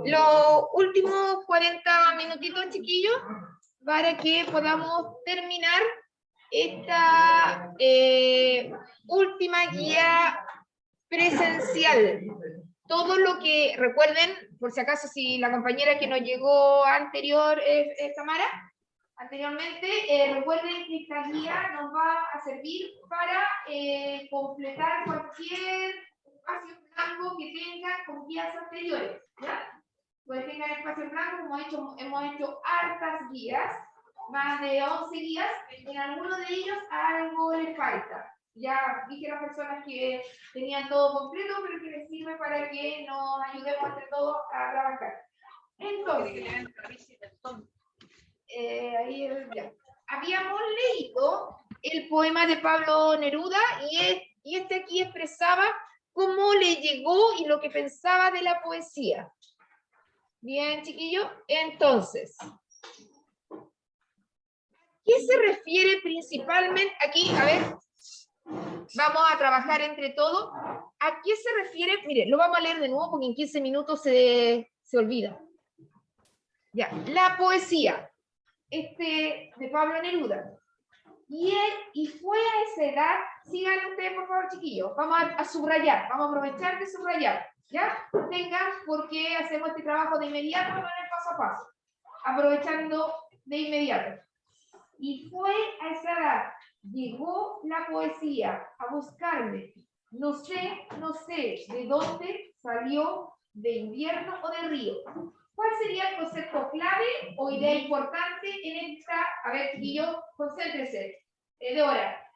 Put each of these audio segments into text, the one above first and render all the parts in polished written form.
Los últimos 40 minutitos, chiquillos, para que podamos terminar esta última guía presencial. Todo lo que, recuerden, por si acaso, si la compañera que nos llegó anterior es Tamara, anteriormente, recuerden que esta guía nos va a servir para completar cualquier espacio blanco que tengan con guías anteriores, ¿ya? Pues tengan espacio blanco, como hemos hecho hartas guías, más de 11 guías, en alguno de ellos algo les falta. Ya dije a las personas que tenían todo completo, pero que les sirve para que nos ayudemos entre todos a trabajar. Entonces, ya. Habíamos leído el poema de Pablo Neruda y este aquí expresaba cómo le llegó y lo que pensaba de la poesía. Bien, chiquillos, entonces, ¿qué se refiere principalmente aquí? A ver, vamos a trabajar entre todos. ¿A qué se refiere? Mire, lo vamos a leer de nuevo porque en 15 minutos se olvida. Ya, la poesía, de Pablo Neruda. Y fue a esa edad, sigan ustedes por favor, chiquillos, vamos a subrayar, vamos a aprovechar de subrayar, ¿ya? Tengan por qué hacemos este trabajo de inmediato, no en el paso a paso, aprovechando de inmediato. Y fue a esa edad, llegó la poesía a buscarme, no sé de dónde salió, de invierno o de río. ¿Cuál sería el concepto clave o idea importante en esta? A ver, chiquillos, concéntrese. Dora,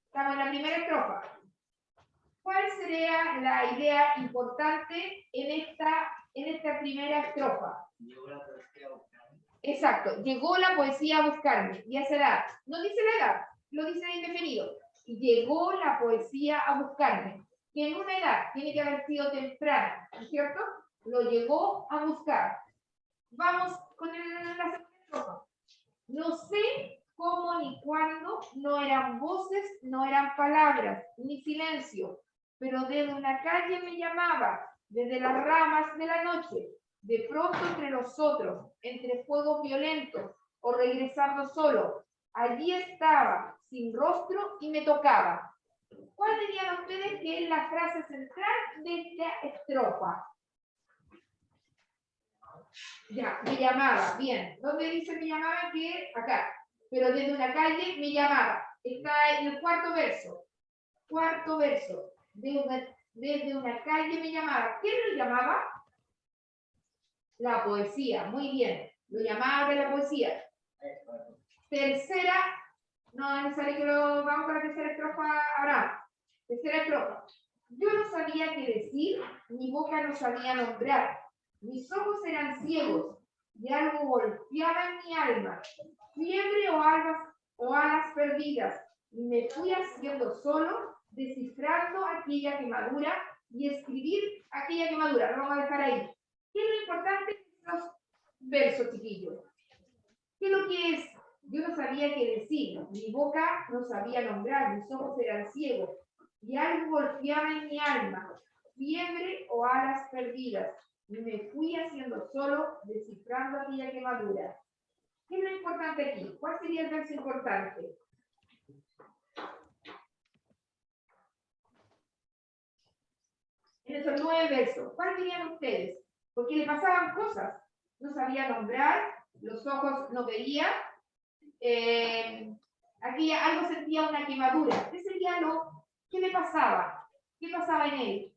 estamos en la primera estrofa. ¿Cuál sería la idea importante en esta primera estrofa? Exacto, llegó la poesía a buscarme. Y a esa edad, no dice la edad, lo dice indefinido. Llegó la poesía a buscarme. Que en una edad tiene que haber sido temprana, ¿no es cierto? Lo llegó a buscar. Vamos con la segunda estrofa. No sé cómo ni cuándo, no eran voces, no eran palabras, ni silencio, pero desde una calle me llamaba, desde las ramas de la noche, de pronto entre nosotros, entre fuegos violentos, o regresando solo. Allí estaba, sin rostro, y me tocaba. ¿Cuál dirían ustedes que es la frase central de esta estrofa? Ya, me llamaba, bien. ¿Dónde dice me llamaba? Que acá. Pero desde una calle me llamaba. Está en el cuarto verso. Cuarto verso. Desde una calle me llamaba. ¿Quién lo llamaba? La poesía. Muy bien. Lo llamaba de la poesía. Tercera. No es necesario que lo vamos para la tercera estrofa ahora. Tercera estrofa. Yo no sabía qué decir, mi boca no sabía nombrar. Mis ojos eran ciegos y algo golpeaba en mi alma. Fiebre o alas perdidas. Y me fui haciendo solo, descifrando aquella quemadura y escribir aquella quemadura. Lo vamos a dejar ahí. ¿Qué es lo importante de estos versos, chiquillos? ¿Qué es lo que es? Yo no sabía qué decir. Mi boca no sabía nombrar. Mis ojos eran ciegos y algo golpeaba en mi alma. Fiebre o alas perdidas. Y me fui haciendo solo, descifrando aquella quemadura. ¿Qué es lo importante aquí? ¿Cuál sería el verso importante? En esos 9 versos, ¿cuál dirían ustedes? Porque le pasaban cosas. No sabía nombrar, los ojos no veía, aquí algo sentía una quemadura. ¿Qué sería qué le pasaba? ¿Qué pasaba en él?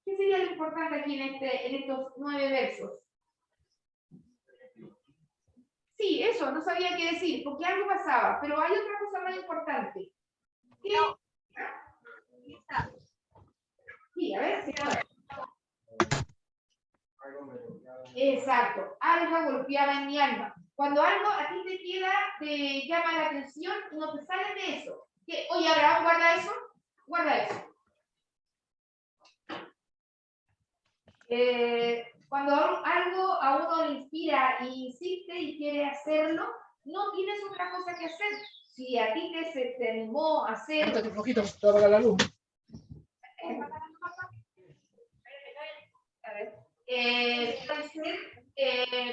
¿Qué sería lo importante aquí en estos 9 versos? Sí, eso, no sabía qué decir, porque algo pasaba, pero hay otra cosa más importante. ¿Qué? Sí, a ver, exacto, algo golpeaba en mi alma. Cuando algo a ti te queda, te llama la atención, no te sales de eso. ¿Qué? Oye, Abraham, guarda eso, guarda eso. Cuando algo a uno le inspira e insiste y quiere hacerlo, no tienes otra cosa que hacer. Si a ti te animó a hacer... Un poquito, para la luz. A ver.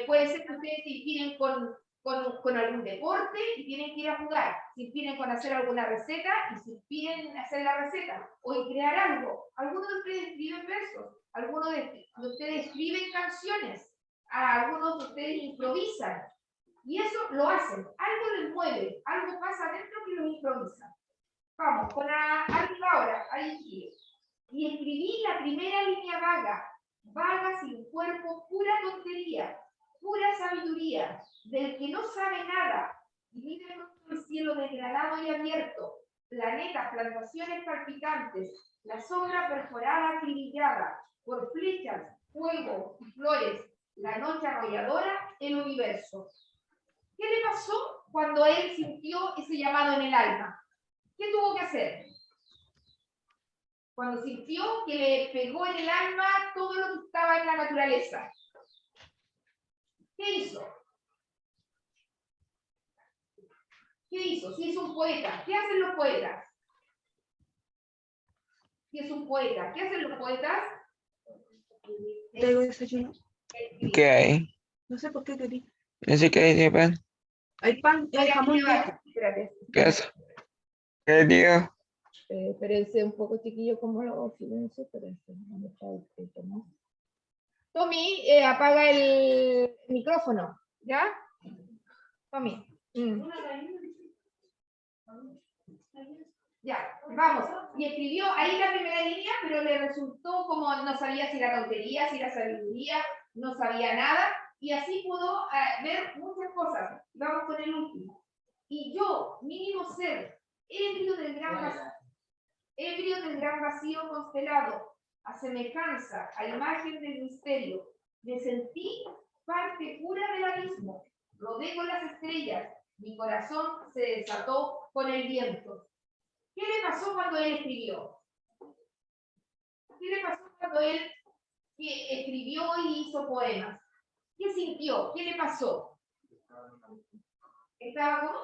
puede ser que ustedes se inspiren con algún deporte y tienen que ir a jugar, se inspiren con hacer alguna receta y se inspiren en hacer la receta, o en crear algo. Algunos de ustedes escriben versos, algunos de ustedes escriben canciones, algunos de ustedes improvisan, y eso lo hacen, algo les mueve, algo pasa adentro que los improvisa. Vamos, con arriba ahora, ahí sigue. Y escribí la primera línea vaga, vaga sin cuerpo, pura tontería, pura sabiduría, del que no sabe nada, y vive con el cielo desgranado y abierto, planetas, plantaciones palpitantes, la sombra perforada, acribillada, por flechas, fuego y flores, la noche arrolladora, el universo. ¿Qué le pasó cuando él sintió ese llamado en el alma? ¿Qué tuvo que hacer? Cuando sintió que le pegó en el alma todo lo que estaba en la naturaleza. ¿Qué hizo? ¿Qué hizo? Si es un poeta, ¿qué hacen los poetas? Si es un poeta, ¿qué hacen los poetas? Traigo desayuno. ¿Qué hay? No sé por qué querí. No sé qué hay de pan. Hay pan, hay jamón. Espérate. ¿Qué es? ¿Qué digo? Espérense un poco, chiquillo, como lo silencio, espérense. ¿Dónde está el Tommy? Tommy, apaga el micrófono, ¿ya? Tommy. Ya, vamos. Y escribió ahí la primera línea, pero le resultó como no sabía si era tontería, si era sabiduría, no sabía nada, y así pudo ver muchas cosas. Vamos con el último. Y yo, mínimo ser, ebrio del gran vacío constelado, a semejanza, a imagen del misterio, me sentí parte pura del abismo, rodé con las estrellas, mi corazón se desató con el viento. ¿Qué le pasó cuando él escribió? ¿Qué le pasó cuando él escribió y hizo poemas? ¿Qué sintió? ¿Qué le pasó? ¿Estaba cómo?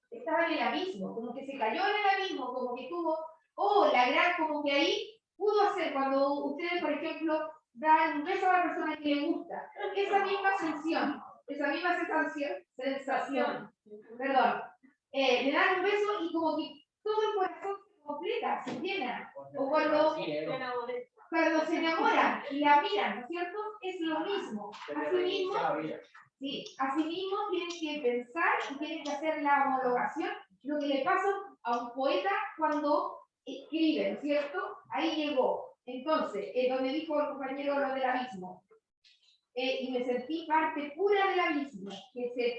Estaba en el abismo, como que se cayó en el abismo, como que tuvo, como que ahí pudo hacer, cuando ustedes, por ejemplo, dan un beso a la persona que le gusta, esa misma sensación, le dan un beso y como que todo el corazón se completa, se llena, o cuando se enamoran y la miran, ¿no es cierto? Es lo mismo. Asimismo tienen que pensar y tienen que hacer la homologación, lo que le pasa a un poeta cuando escribe, ¿no es cierto? Ahí llegó. Entonces, donde dijo el compañero lo del abismo, y me sentí parte pura del abismo, que se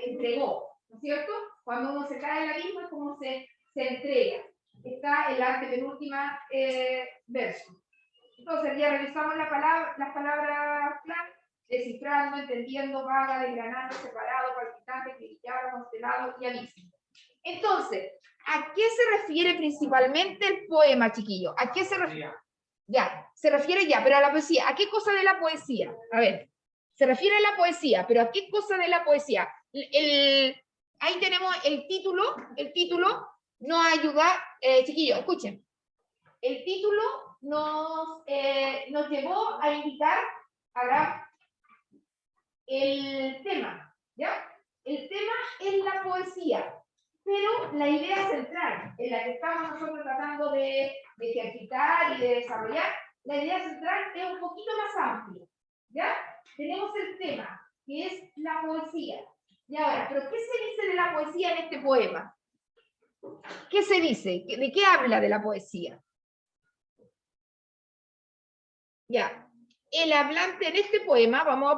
entregó, ¿no es cierto? Cuando uno se cae del abismo es como se entrega. Está el antepenúltima verso. Entonces ya revisamos las palabras clave, descifrando, entendiendo, vaga, desgranando, separado, palpitante, cristallado, constelado y abismo. Entonces, ¿a qué se refiere principalmente el poema, chiquillo? ¿A qué se refiere? Ya, se refiere ya, pero a la poesía. ¿A qué cosa de la poesía? A ver, se refiere a la poesía, pero ¿a qué cosa de la poesía? Ahí tenemos el título nos ayuda, chiquillos, escuchen. El título nos llevó a indicar ahora el tema, ¿ya? El tema es la poesía, pero la idea central en la que estamos nosotros tratando de ejercitar y de desarrollar, la idea central es un poquito más amplia, ¿ya? Tenemos el tema, que es la poesía. Y ahora, ¿pero qué se dice de la poesía en este poema? ¿Qué se dice? ¿De qué habla de la poesía? Ya, el hablante en este poema, vamos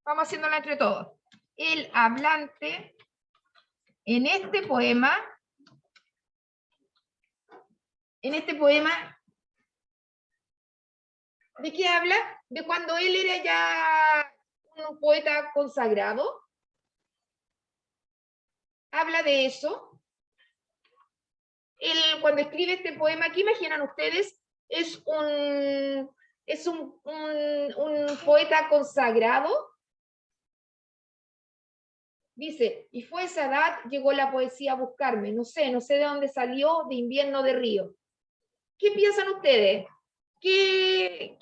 haciéndolo entre todos. El hablante en este poema, ¿de qué habla? De cuando él era ya un poeta consagrado. Habla de eso. Él, cuando escribe este poema, ¿qué imaginan ustedes? Es un poeta consagrado. Dice, y fue esa edad, llegó la poesía a buscarme. No sé de dónde salió, de invierno de río. ¿Qué piensan ustedes? ¿Qué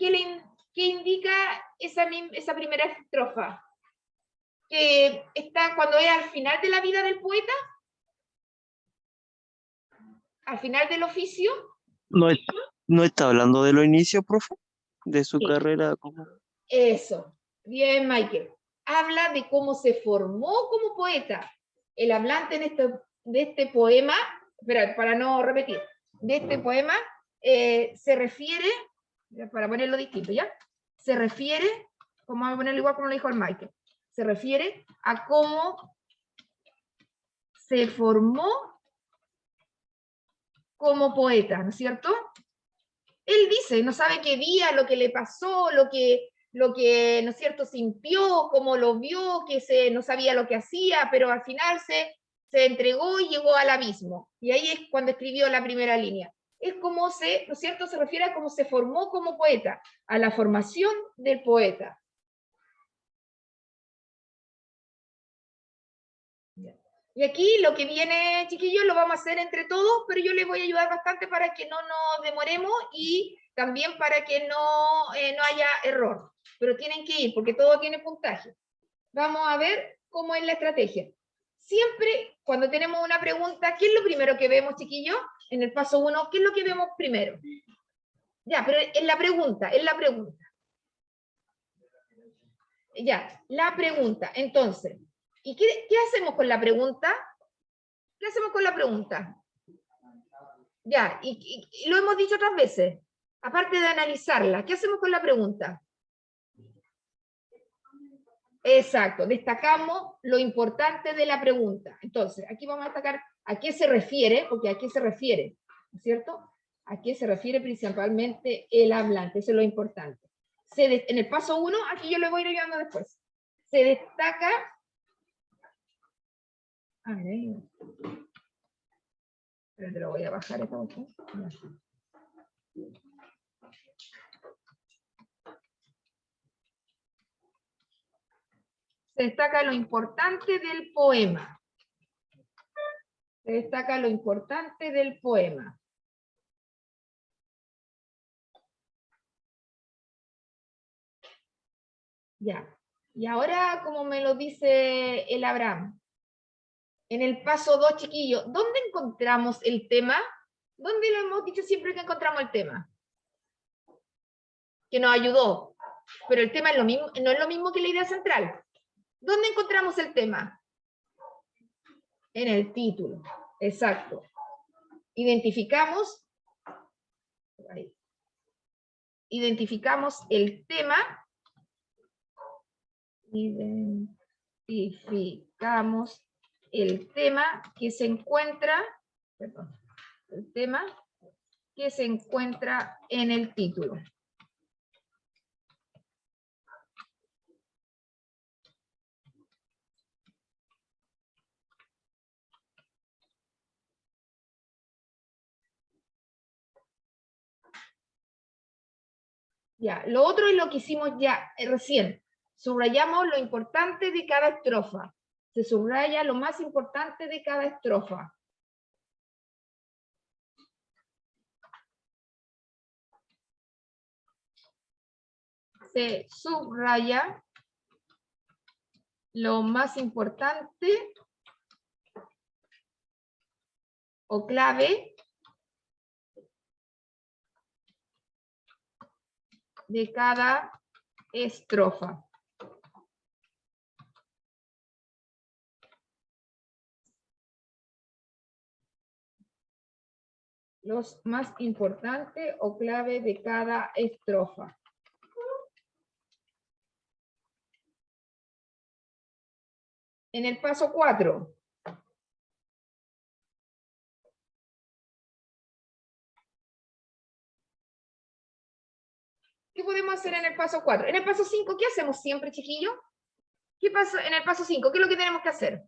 indica esa primera estrofa? Que está cuando es al final de la vida del poeta, al final del oficio. No está hablando de los inicios, profe, de su Sí. carrera como... Eso, bien, Michael. Habla de cómo se formó como poeta. El hablante de este poema, espera, para no repetir, de este poema se refiere, para ponerlo distinto, ¿ya? Se refiere, como vamos a ponerlo igual como lo dijo el Michael, se refiere a cómo se formó como poeta, ¿no es cierto? Él dice, no sabe qué día, lo que le pasó, lo que, ¿no es cierto?, sintió, cómo lo vio, no sabía lo que hacía, pero al final se entregó y llegó al abismo. Y ahí es cuando escribió la primera línea. Es como ¿no es cierto?, se refiere a cómo se formó como poeta, a la formación del poeta. Y aquí lo que viene, chiquillos, lo vamos a hacer entre todos, pero yo les voy a ayudar bastante para que no nos demoremos y también para que no haya error. Pero tienen que ir, porque todo tiene puntaje. Vamos a ver cómo es la estrategia. Siempre, cuando tenemos una pregunta, ¿qué es lo primero que vemos, chiquillos? En el paso 1, ¿qué es lo que vemos primero? Ya, pero es la pregunta, Ya, la pregunta. Entonces, ¿y qué hacemos con la pregunta? ¿Qué hacemos con la pregunta? Ya, y lo hemos dicho otras veces. Aparte de analizarla, ¿qué hacemos con la pregunta? Exacto, destacamos lo importante de la pregunta. Entonces, aquí vamos a destacar a qué se refiere, porque a qué se refiere, ¿no es cierto? A qué se refiere principalmente el hablante, eso es lo importante. En el paso 1, aquí yo lo voy a ir ayudando después. Se destaca... A ver, pero te lo voy a bajar esta opción. Se destaca lo importante del poema. Se destaca lo importante del poema. Ya. Y ahora, como me lo dice el Abraham, en el paso 2, chiquillos, ¿dónde encontramos el tema? ¿Dónde lo hemos dicho siempre que encontramos el tema? Que nos ayudó. Pero el tema es lo mismo, no es lo mismo que la idea central. ¿Dónde encontramos el tema? En el título. Exacto. Identificamos el tema. Identificamos el tema que se encuentra, el tema que se encuentra en el título. Ya, lo otro es lo que hicimos ya recién. Subrayamos lo importante de cada estrofa. Se subraya lo más importante de cada estrofa. Se subraya lo más importante o clave de cada estrofa. Los más importantes o clave de cada estrofa. En el paso 4. ¿Qué podemos hacer en el paso 4? En el paso 5, ¿qué hacemos siempre, chiquillos? ¿Qué pasa en el paso 5? ¿Qué es lo que tenemos que hacer?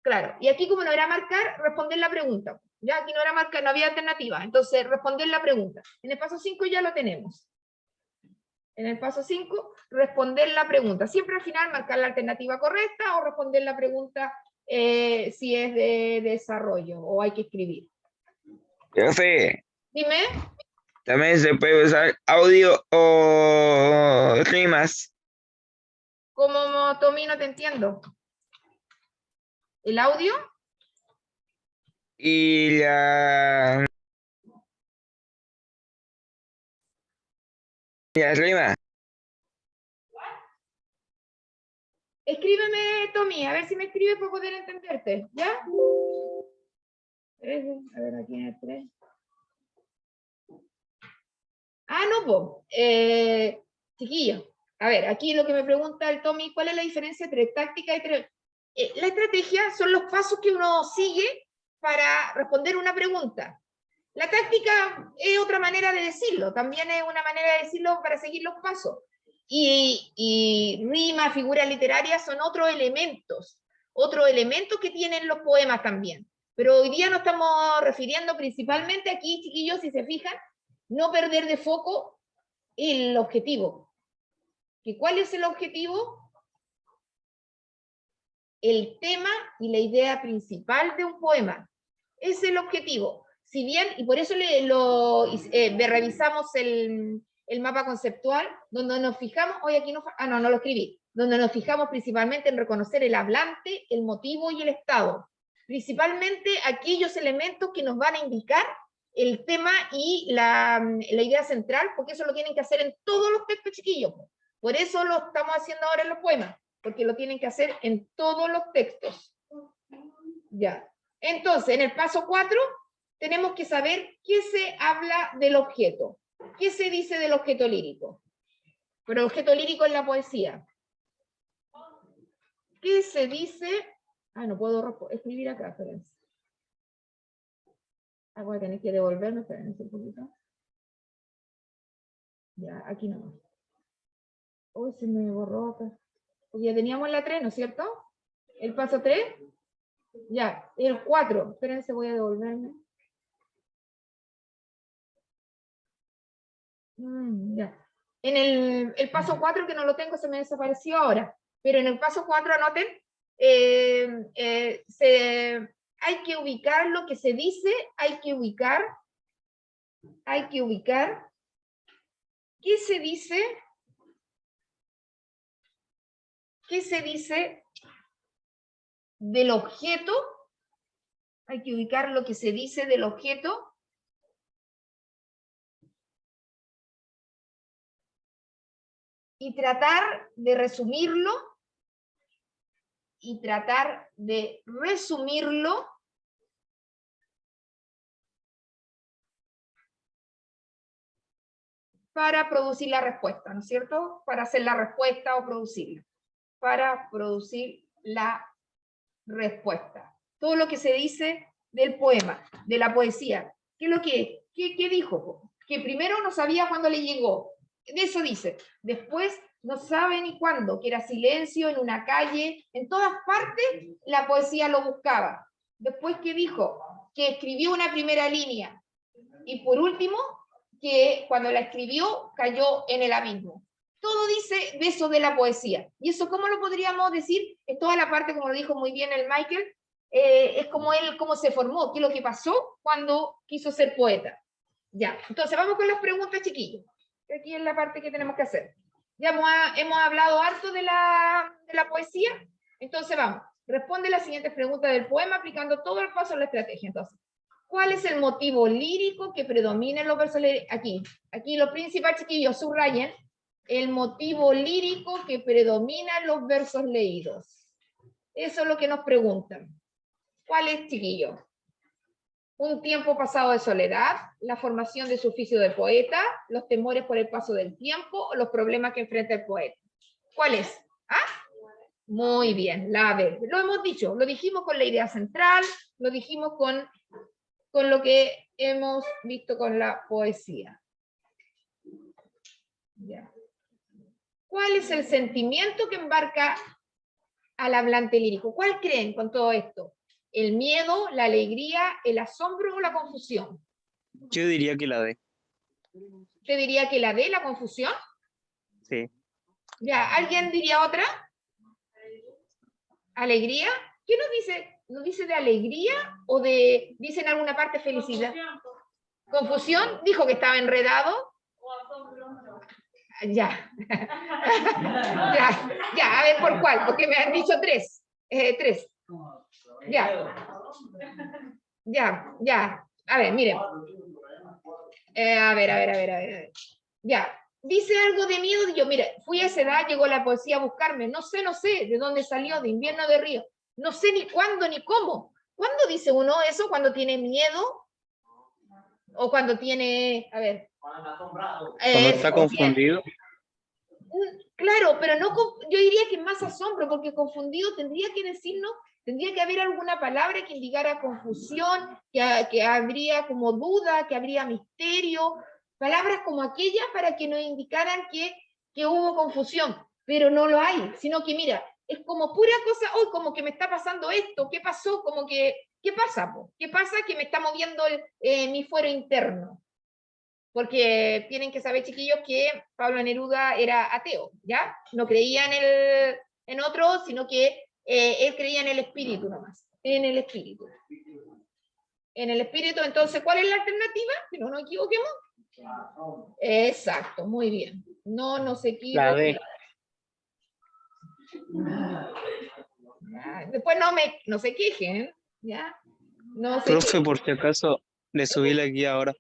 Claro, y aquí como no era marcar, responder la pregunta. Ya aquí no era marcar, no había alternativa. Entonces, responder la pregunta. En el paso 5 ya lo tenemos. En el paso 5, responder la pregunta. Siempre al final marcar la alternativa correcta o responder la pregunta si es de desarrollo o hay que escribir. Profe, Dime. También se puede usar audio o rimas. ¿Cómo, Tommy? No te entiendo. ¿El audio? Y la rima. Escríbeme, Tommy, a ver si me escribe para poder entenderte, ¿ya? A ver, aquí en el 3. Ah, no, pues. Chiquillo, a ver, aquí lo que me pregunta el Tommy, ¿cuál es la diferencia entre táctica y la estrategia son los pasos que uno sigue para responder una pregunta. La táctica es otra manera de decirlo, también es una manera de decirlo para seguir los pasos. Y rima, figuras literarias son otros elementos que tienen los poemas también. Pero hoy día nos estamos refiriendo principalmente aquí, chiquillos, si se fijan, no perder de foco el objetivo. ¿Y cuál es el objetivo? El tema y la idea principal de un poema. Es el objetivo. Si bien, y por eso revisamos el mapa conceptual, donde nos fijamos, hoy aquí no lo escribí, donde nos fijamos principalmente en reconocer el hablante, el motivo y el estado. Principalmente aquellos elementos que nos van a indicar el tema y la idea central, porque eso lo tienen que hacer en todos los textos, chiquillos. Por eso lo estamos haciendo ahora en los poemas, porque lo tienen que hacer en todos los textos. Ya. Entonces, en el paso 4, tenemos que saber qué se habla del objeto. ¿Qué se dice del objeto lírico? Pero el objeto lírico es la poesía. ¿Qué se dice? Ah, no puedo escribir acá, espérense. Ah, voy a tener que devolverme, espérense un poquito. Ya, aquí no. Uy, se me borró acá. Porque ya teníamos la 3, ¿no es cierto? El paso 3. Ya, el 4. Espérense, voy a devolverme. Ya. En el paso 4, que no lo tengo, se me desapareció ahora. Pero en el paso 4, anoten, hay que ubicar lo que se dice, hay que ubicar, ¿qué se dice del objeto? Hay que ubicar lo que se dice del objeto. Y tratar de resumirlo, para producir la respuesta, ¿no es cierto? Para hacer la respuesta o producirla. Para producir la respuesta. Todo lo que se dice del poema, de la poesía. ¿Qué es lo que es? ¿Qué dijo? Que primero no sabía cuándo le llegó. De eso dice. Después no sabe ni cuándo, que era silencio en una calle. En todas partes la poesía lo buscaba. Después, ¿qué dijo? Que escribió una primera línea. Y por último, que cuando la escribió cayó en el abismo. Todo dice de eso de la poesía. ¿Y eso cómo lo podríamos decir? Es toda la parte, como lo dijo muy bien el Michael, es como él, cómo se formó, qué es lo que pasó cuando quiso ser poeta. Ya, entonces vamos con las preguntas, chiquillos. Aquí es la parte que tenemos que hacer. Ya hemos hablado harto de la poesía, entonces vamos. Responde las siguientes preguntas del poema aplicando todo el paso a la estrategia. Entonces, ¿cuál es el motivo lírico que predomina en los versos? Aquí lo principal, chiquillos, subrayen el motivo lírico que predomina en los versos leídos. Eso es lo que nos preguntan. ¿Cuál es, chiquillos? Un tiempo pasado de soledad, la formación de su oficio de poeta, los temores por el paso del tiempo o los problemas que enfrenta el poeta. ¿Cuál es? ¿Ah? Muy bien, la B. Lo hemos dicho, lo dijimos con la idea central, lo dijimos con lo que hemos visto con la poesía. Ya. ¿Cuál es el sentimiento que embarca al hablante lírico? ¿Cuál creen con todo esto? ¿El miedo, la alegría, el asombro o la confusión? Yo diría que la D. ¿Te diría que la D, la confusión? Sí. Ya, ¿alguien diría otra? ¿Alegría? ¿Qué nos dice? ¿Nos dice de alegría o dice en alguna parte felicidad? Confusión, dijo que estaba enredado. Ya. Ya, a ver por cuál, porque me han dicho tres. Tres. Ya. Ya. A ver, miren. A ver. Ya. Dice algo de miedo. Yo, mire, fui a esa edad, llegó la poesía a buscarme. No sé de dónde salió, de invierno de río. No sé ni cuándo ni cómo. ¿Cuándo dice uno eso? ¿Cuando tiene miedo? ¿O cuando tiene, a ver? Cuando Eso, está bien. confundido. Claro, pero no, yo diría que más asombro, porque confundido tendría que decirnos, tendría que haber alguna palabra que indicara confusión, que habría como duda, que habría misterio, palabras como aquellas para que nos indicaran que hubo confusión, pero no lo hay, sino que mira, es como pura cosa, hoy como que me está pasando esto, ¿qué pasó? Como que, ¿qué pasa? Po? ¿Qué pasa? Que me está moviendo mi fuero interno. Porque tienen que saber, chiquillos, que Pablo Neruda era ateo, ¿ya? No creía en otro, sino que él creía en el espíritu nomás, en el espíritu. En el espíritu, entonces, ¿cuál es la alternativa? Que no nos equivoquemos. Exacto, muy bien. No nos La equivoquemos. D. Después no se quejen, ¿ya? No se Profe, quejen. por si acaso, le subí la guía ahora.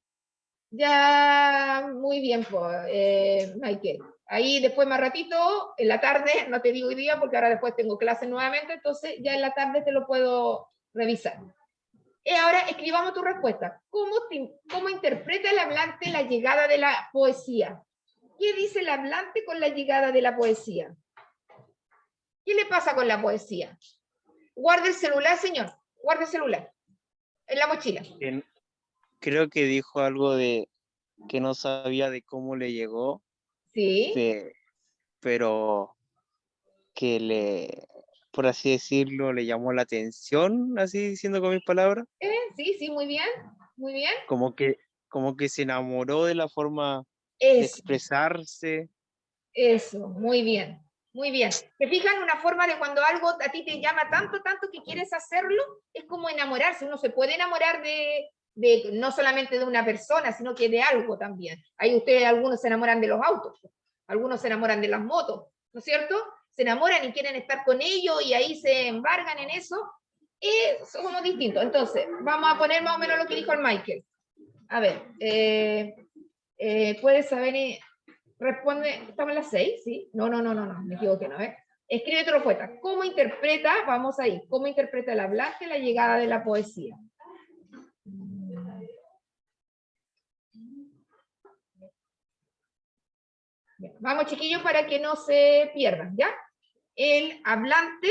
Ya, muy bien, pues, Michael. Ahí después más ratito, en la tarde, no te digo hoy día porque ahora después tengo clases nuevamente, entonces ya en la tarde te lo puedo revisar. Ahora escribamos tu respuesta. ¿Cómo interpreta el hablante la llegada de la poesía? ¿Qué dice el hablante con la llegada de la poesía? ¿Qué le pasa con la poesía? Guarde el celular, señor. Guarde el celular. En la mochila. Creo que dijo algo de que no sabía de cómo le llegó, Sí. pero que por así decirlo, le llamó la atención, así diciendo con mis palabras, Sí, muy bien. Muy bien. como que se enamoró de la forma de Eso. expresarse. Eso, muy bien, muy bien. ¿Te fijan una forma de cuando algo a ti te llama tanto que quieres hacerlo? Es como enamorarse. Uno se puede enamorar de no solamente de una persona, sino que de algo también. Ahí ustedes, algunos se enamoran de los autos, algunos se enamoran de las motos, ¿no es cierto? Se enamoran y quieren estar con ellos y ahí se embargan en eso. Somos distintos. Entonces, vamos a poner más o menos lo que dijo el Michael. A ver, puedes saber... Responde, ¿estamos en las 6? ¿Sí? No, me equivoqué, ¿no? Escribe tu respuesta. ¿Cómo interpreta, vamos ahí, cómo interpreta el hablante la llegada de la poesía? Bien, vamos, chiquillos, para que no se pierdan, ¿ya? El hablante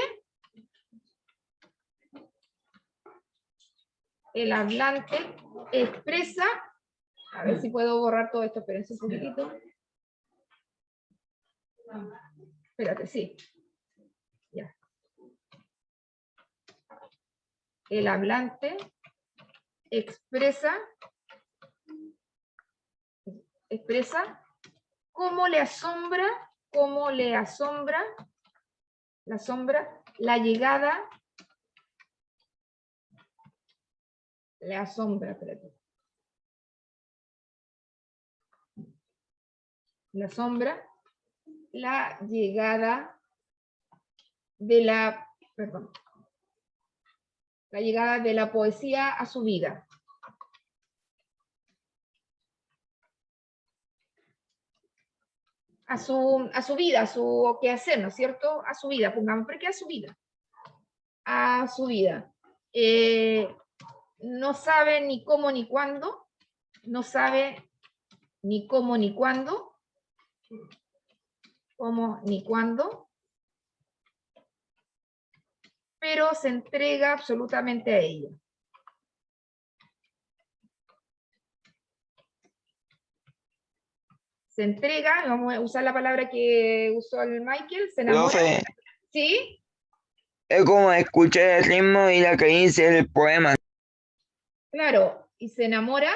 expresa, a ver si puedo borrar todo esto, espérense un poquitito. Espérate, sí. Ya. El hablante expresa cómo le asombra la llegada, le asombra, espérate. Le asombra la llegada de la poesía a su vida. A su vida, a su quehacer, ¿no es cierto? A su vida, pongamos, ¿por qué a su vida? A su vida. No sabe ni cómo ni cuándo, no sabe ni cómo ni cuándo, pero se entrega absolutamente a ella. Se entrega, vamos a usar la palabra que usó el Michael, se enamora. Profe, ¿Sí? es como escuchar el ritmo y la cadencia del poema. Claro, y se enamora,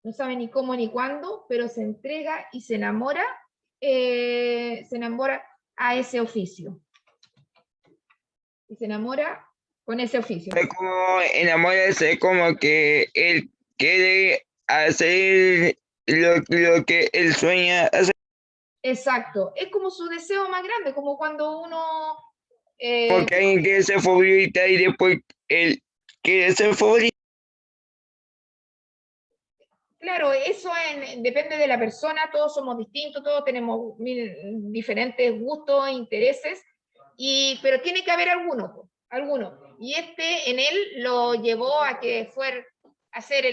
no sabe ni cómo ni cuándo, pero se entrega y se enamora a ese oficio. Y se enamora con ese oficio. Es como enamorarse, como que él quiere hacer lo que él sueña hacer. Exacto, es como su deseo más grande, como cuando uno... Porque alguien quiere ser favorita y después él quiere ser favorita. Claro, eso depende de la persona, todos somos distintos, todos tenemos diferentes gustos, intereses, pero tiene que haber alguno. Y en él lo llevó a que fuera a ser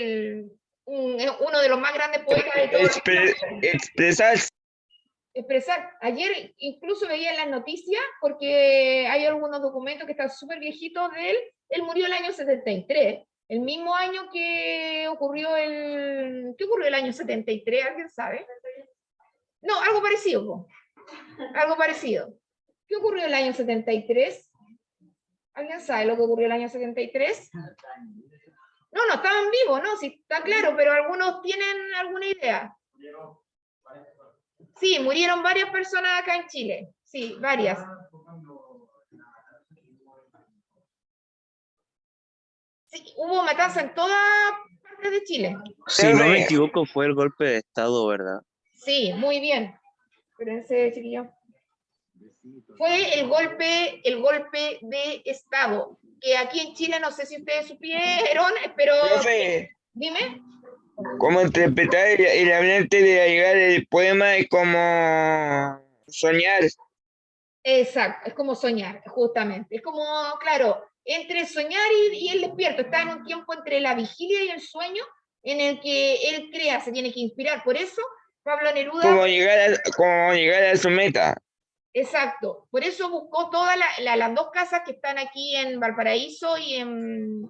uno de los más grandes poetas de todos los tiempos. Expresarse. Expresar. Ayer incluso veía en las noticias, porque hay algunos documentos que están súper viejitos de él. Él murió el año 73, el mismo año que ocurrió ¿Qué ocurrió el año 73? ¿Alguien sabe? No, algo parecido, po. Algo parecido. ¿Qué ocurrió el año 73? ¿Alguien sabe lo que ocurrió el año 73? No, estaban vivos, ¿no? Sí, está claro, pero algunos tienen alguna idea. Sí, murieron varias personas acá en Chile. Sí, varias. Sí, hubo matanza en todas partes de Chile. Si no me equivoco, fue el golpe de Estado, ¿verdad? Sí, muy bien. Espérense, chiquillo. Fue el golpe de Estado, que aquí en Chile, no sé si ustedes supieron, pero... Profe, Dime. ¿cómo interpretar el hablante de llegar el poema? Es como soñar. Exacto, es como soñar, justamente. Es como, claro, entre soñar y el despierto. Está en un tiempo entre la vigilia y el sueño, en el que él crea, se tiene que inspirar. Por eso, Pablo Neruda... Como llegar a su meta. Exacto, por eso buscó todas las dos casas que están aquí en Valparaíso y en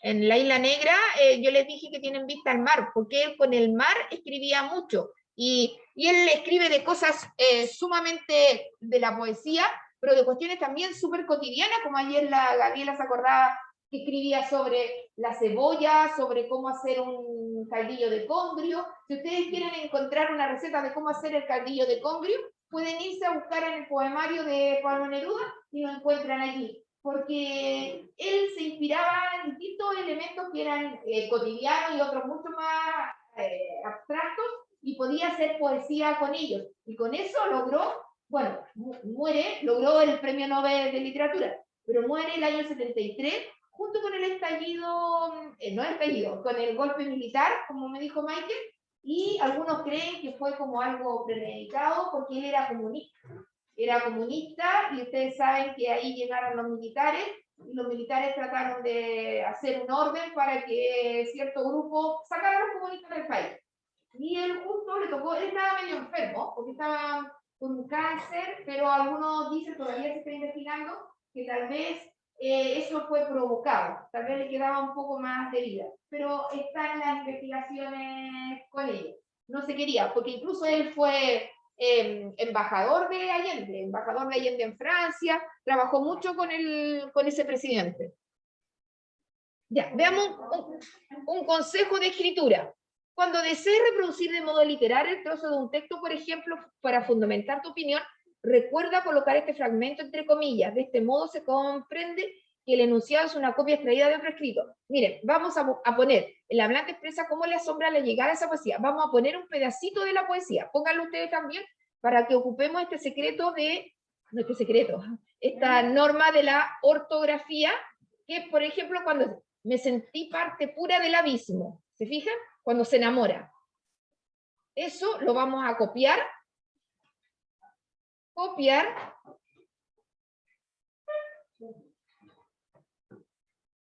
la Isla Negra. Yo les dije que tienen vista al mar, porque él con el mar escribía mucho, y él escribe de cosas sumamente de la poesía, pero de cuestiones también súper cotidianas, como ayer la Gabriela se acordaba que escribía sobre la cebolla, sobre cómo hacer un caldillo de congrio. Si ustedes quieren encontrar una receta de cómo hacer el caldillo de congrio, pueden irse a buscar en el poemario de Pablo Neruda y lo encuentran allí, porque él se inspiraba en distintos elementos que eran cotidianos y otros mucho más abstractos, y podía hacer poesía con ellos, y con eso logró, bueno, logró el Premio Nobel de Literatura, pero muere el año 73, junto con el estallido, no el estallido, con el golpe militar, como me dijo Michael, y algunos creen que fue como algo premeditado porque él era comunista, y ustedes saben que ahí llegaron los militares, y los militares trataron de hacer un orden para que cierto grupo sacara a los comunistas del país. Y él justo le tocó, él estaba medio enfermo, porque estaba con un cáncer, pero algunos dicen, todavía se está investigando, que tal vez eso fue provocado, tal vez le quedaba un poco más de vida, pero están las investigaciones con ello. No se quería, porque incluso él fue embajador de Allende en Francia, trabajó mucho con ese presidente. Ya, veamos un consejo de escritura. Cuando desees reproducir de modo literario el trozo de un texto, por ejemplo, para fundamentar tu opinión, recuerda colocar este fragmento entre comillas. De este modo se comprende que el enunciado es una copia extraída de otro escrito. Miren, vamos a poner, el hablante expresa cómo le asombra la llegada a esa poesía. Vamos a poner un pedacito de la poesía. Pónganlo ustedes también para que ocupemos esta norma de la ortografía, que, por ejemplo, cuando me sentí parte pura del abismo, ¿se fijan? Cuando se enamora. Eso lo vamos a copiar.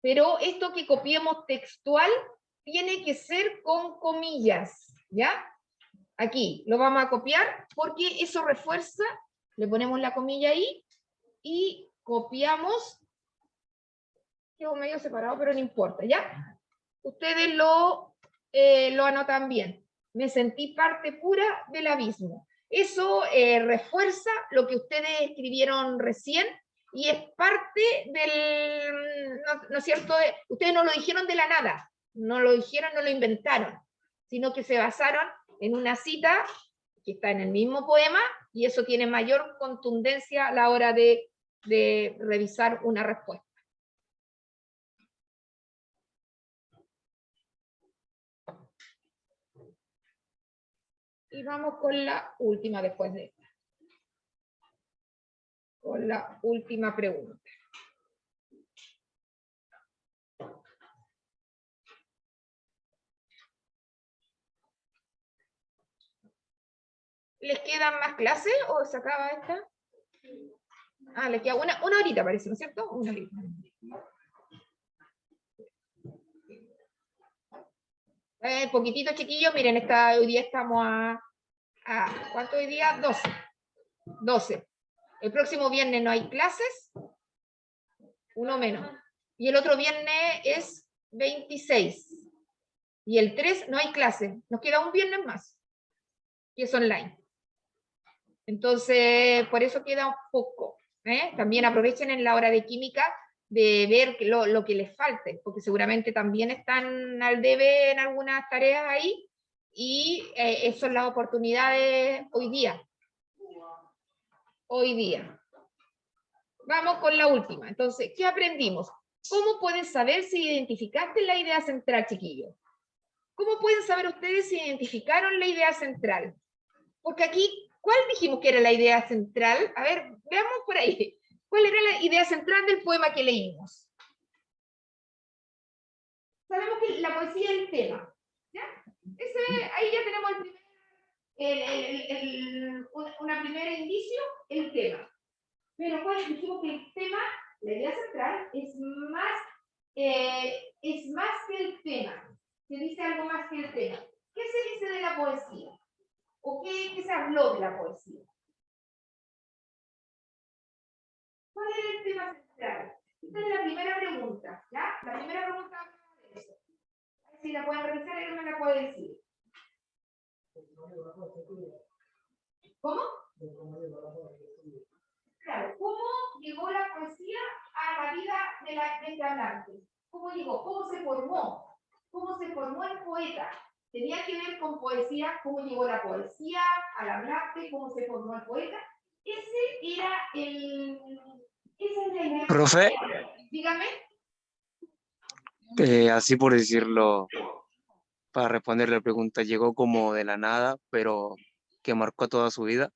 Pero esto que copiemos textual tiene que ser con comillas, ¿ya? Aquí lo vamos a copiar porque eso refuerza, le ponemos la comilla ahí y copiamos. Quedó medio separado, pero no importa, ¿ya? Ustedes lo anotan bien. Me sentí parte pura del abismo. Eso refuerza lo que ustedes escribieron recién y es parte del, ¿no es cierto? Ustedes no lo dijeron de la nada, no lo dijeron, no lo inventaron, sino que se basaron en una cita que está en el mismo poema, y eso tiene mayor contundencia a la hora de revisar una respuesta. Y vamos con la última después de esta. Con la última pregunta. ¿Les quedan más clases o se acaba esta? Ah, les queda una horita, parece, ¿no es cierto? Una horita. Poquitito, chiquillos, miren, hoy día estamos a ¿cuánto hoy día? 12. 12. El próximo viernes no hay clases, uno menos. Y el otro viernes es 26. Y el 3 no hay clase. Nos queda un viernes más, que es online. Entonces, por eso queda un poco. También aprovechen en la hora de química de ver lo que les falte, porque seguramente también están al debe en algunas tareas ahí, y esas son las oportunidades hoy día. Hoy día. Vamos con la última. Entonces, ¿qué aprendimos? ¿Cómo pueden saber si identificaste la idea central, chiquillos? ¿Cómo pueden saber ustedes si identificaron la idea central? Porque aquí, ¿cuál dijimos que era la idea central? A ver, veamos por ahí. ¿Cuál era la idea central del poema que leímos? Sabemos que la poesía es el tema. ¿Ya? Ahí ya tenemos una primera indicio, el tema. Pero pues dijimos que el tema, la idea central, es más que el tema. Se dice algo más que el tema. ¿Qué se dice de la poesía? ¿O qué se habló de la poesía? ¿Cuál era el tema central? Esta es la primera pregunta, ¿ya? La primera pregunta habla de eso. Si la pueden revisar, él me la puede decir. ¿Cómo? Claro, ¿cómo llegó la poesía a la vida de este hablante? ¿Cómo llegó? ¿Cómo se formó? ¿Cómo se formó el poeta? Tenía que ver con poesía, cómo llegó la poesía al hablante, cómo se formó el poeta. Esa es la idea. Profe, Dígame. así por decirlo, para responder la pregunta, llegó como de la nada, pero que marcó toda su vida,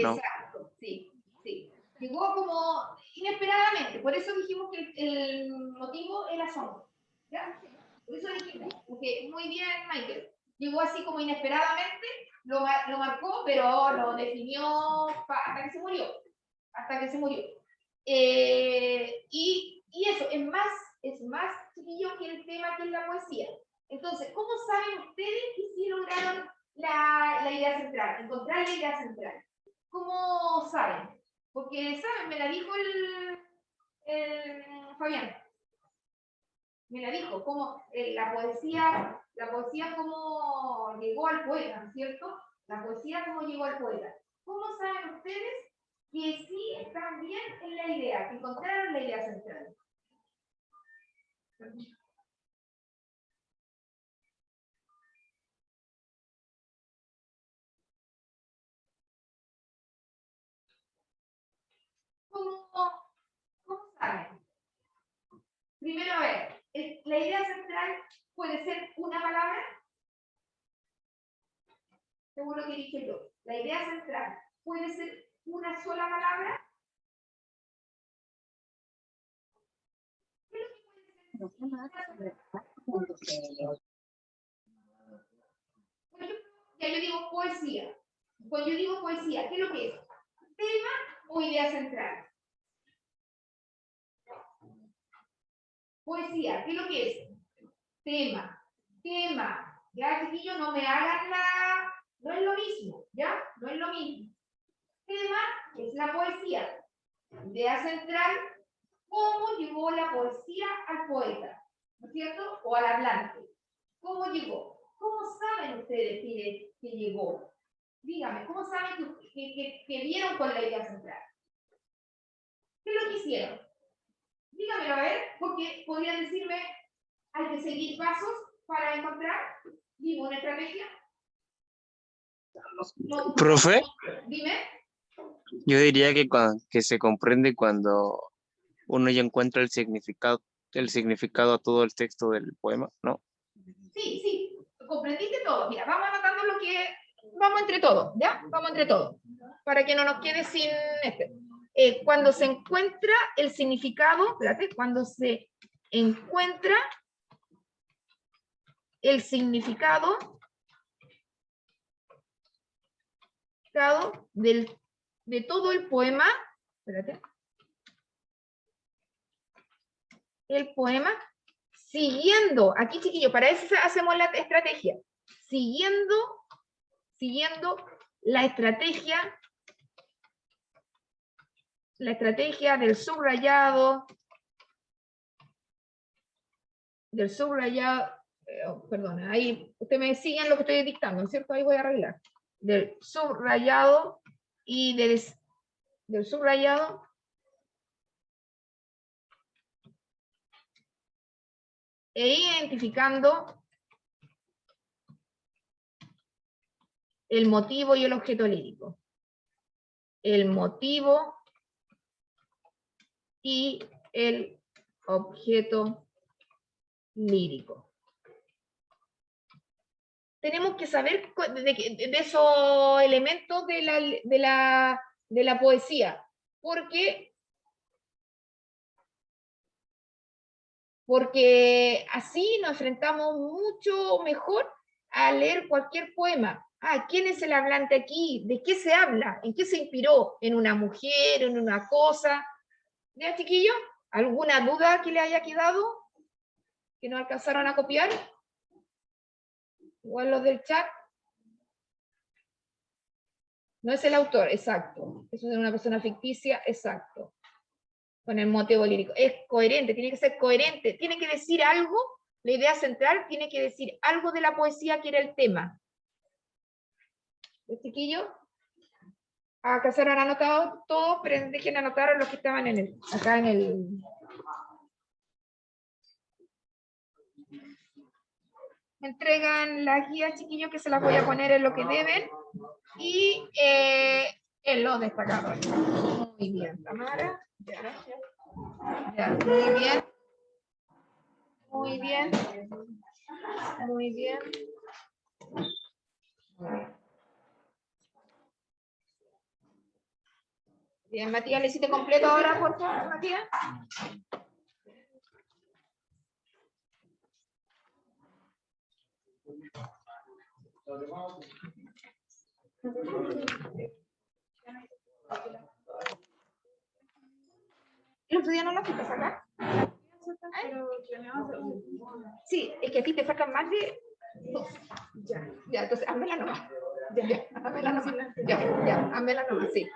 ¿no? Exacto, sí, sí. Llegó como inesperadamente, por eso dijimos que el motivo era asombro. ¿Ya? Por eso dijimos, porque muy bien, Michael. Llegó así como inesperadamente, lo marcó, pero lo definió hasta que se murió. Hasta que se murió. Y eso, es más chiquillo que el tema que es la poesía. Entonces, ¿cómo saben ustedes que sí lograron la idea central? Encontrar la idea central. ¿Cómo saben? Porque, ¿saben? Me la dijo el Fabián. Me la dijo, cómo la poesía cómo llegó al poeta, ¿no es cierto? La poesía cómo llegó al poeta. ¿Cómo saben ustedes que sí están bien en la idea, que encontraron la idea central? ¿Cómo saben? Primero, a ver, la idea central puede ser una palabra. Seguro que dije yo. La idea central puede ser una sola palabra. Ya yo digo poesía. Cuando yo digo poesía, ¿qué es lo que es? ¿Tema o idea central? Poesía, ¿qué es lo que es? Tema. Tema. Ya, chiquillos, no me hagan no es lo mismo, ¿ya? No es lo mismo. Tema es la poesía. Idea central, ¿cómo llegó la poesía al poeta? ¿No es cierto? O al hablante. ¿Cómo llegó? ¿Cómo saben ustedes que llegó? Dígame, ¿cómo saben que vieron con la idea central? ¿Qué es lo que hicieron? Dígamelo a ver, porque podrían decirme, hay que seguir pasos para encontrar, digo, una estrategia. No, Profe, dime. yo diría que se comprende cuando uno ya encuentra el significado a todo el texto del poema, ¿no? Sí, comprendiste todo. Mira, vamos anotando vamos entre todos, ¿ya? Vamos entre todos, para que no nos quede sin cuando se encuentra el significado, espérate, cuando se encuentra el significado de todo el poema, espérate, el poema, siguiendo, aquí chiquillo, para eso hacemos la estrategia, siguiendo la estrategia del subrayado, perdón, ahí ustedes me siguen lo que estoy dictando, ¿cierto? Ahí voy a arreglar. Del subrayado y del subrayado e identificando el motivo y el objeto lírico. El motivo y el objeto lírico. Tenemos que saber de esos elementos de la poesía, porque así nos enfrentamos mucho mejor a leer cualquier poema. ¿Quién es el hablante aquí? ¿De qué se habla? ¿En qué se inspiró? ¿En una mujer? ¿En una cosa? ¿Ya, chiquillo? ¿Alguna duda que le haya quedado? ¿Que no alcanzaron a copiar? Igual los del chat. No es el autor, exacto. Eso es una persona ficticia, exacto. Con el motivo lírico. Es coherente, tiene que ser coherente. Tiene que decir algo, la idea central tiene que decir algo de la poesía que era el tema. ¿El chiquillo? Acá se han anotado todos, pero dejen anotar a los que estaban acá en el... Me entregan las guías, chiquillos, que se las voy a poner en lo que deben. Y en los destacados. Muy bien, Tamara. Ya, muy bien. Muy bien. Muy bien. Bien, Matías, ¿le hiciste completo ahora, por favor, Matías? ¿El otro día no lo fuiste a sacar? Sí, es que a ti te sacan más de 2. Ya, entonces házmela nomás. Ya, házmela nomás. Ya, házmela nomás, sí.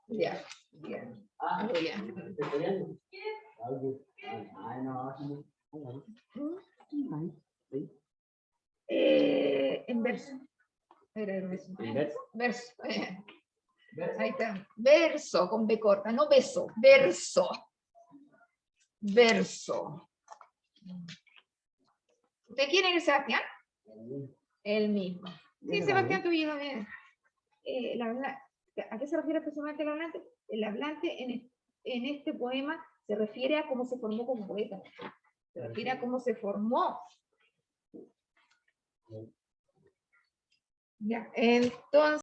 Ya, bien. Muy bien. En verso. Verso. Ahí está. Verso con B corta, no beso. Verso. Verso. ¿Usted quiere ir, Sebastián? El mismo. Sí, Sebastián, tú vives bien. ¿A qué se refiere personalmente el hablante? El hablante en este poema se refiere a cómo se formó como poeta. Se refiere a cómo se formó. Ya, entonces...